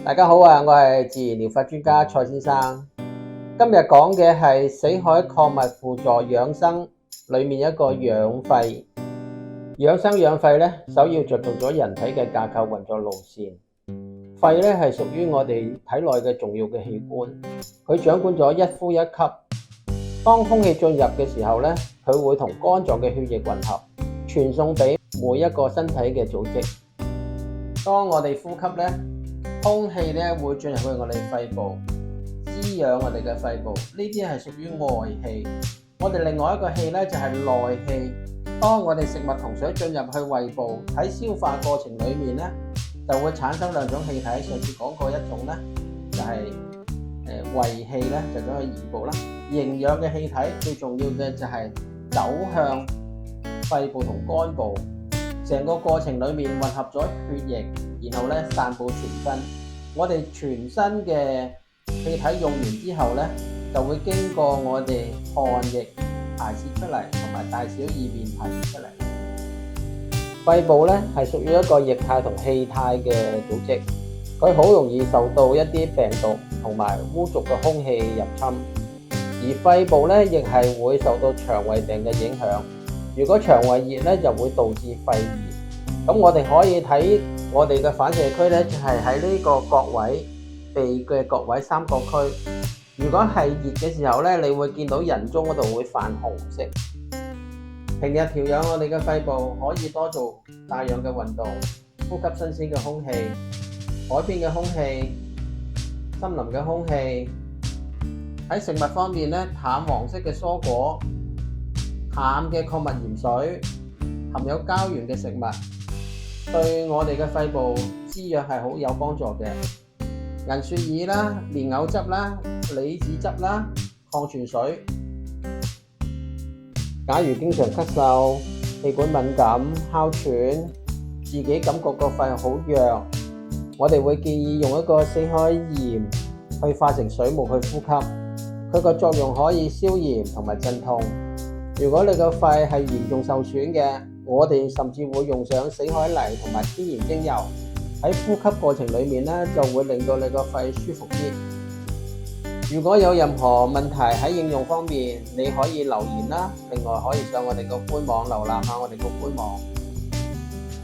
大家好啊，我係自然療法專家蔡先生。今日講嘅係死海礦物輔助養生裏面一個養肺。養生養肺咧，首要着重咗人體嘅架構運作路線。肺咧係屬於我哋體內嘅重要嘅器官，佢掌管咗一呼一吸。當空氣進入嘅時候咧，佢會同肝臟嘅血液混合，傳送俾每一個身體嘅組織。當我哋呼吸咧，空氣咧會進入去我哋肺部，滋養我哋嘅肺部。呢啲係屬於外氣。我哋另外一個氣咧就係內氣。當我哋食物同水進入去胃部，喺消化過程裡面咧，就會產生兩種氣體。上次講過一種咧，就係胃氣咧，就走去胰部啦。營養嘅氣體最重要嘅就係走向肺部同肝部，成個過程裡面混合咗血液，然後咧散佈全身。我哋全身嘅氣體用完之後咧，就會經過我哋汗液排泄出嚟，同埋大小二便排泄出嚟。肺部咧係屬於一個液態同氣態嘅組織，佢好容易受到一啲病毒同埋污濁嘅空氣入侵。而肺部咧亦係會受到腸胃病嘅影響。如果腸胃熱咧，就會導致肺炎。咁我哋可以睇我哋嘅反射區咧，就係喺呢個角位，鼻嘅角位三角區。如果係熱嘅時候咧，你會見到人中嗰度會泛紅色。平日調養我哋嘅肺部，可以多做帶氧嘅運動，呼吸新鮮嘅空氣，海邊嘅空氣，森林嘅空氣。喺食物方面咧，淡黃色嘅蔬果，淡嘅礦物鹽水，含有膠原嘅食物，對我哋嘅肺部滋養係好有幫助嘅。銀雪耳啦、蓮藕汁啦、李子汁啦、礦泉水。假如經常咳嗽、氣管敏感、哮喘，自己感覺個肺好弱，我哋會建議用一個死海鹽去化成水霧去呼吸。佢個作用可以消炎同埋鎮痛。如果你個肺係嚴重受損嘅，我哋甚至會用上死海泥同埋天然精油，喺呼吸過程裡面咧，就會令到你個肺舒服啲。如果有任何問題喺應用方面，你可以留言啦。另外可以上我哋個官網瀏覽下我哋個官網。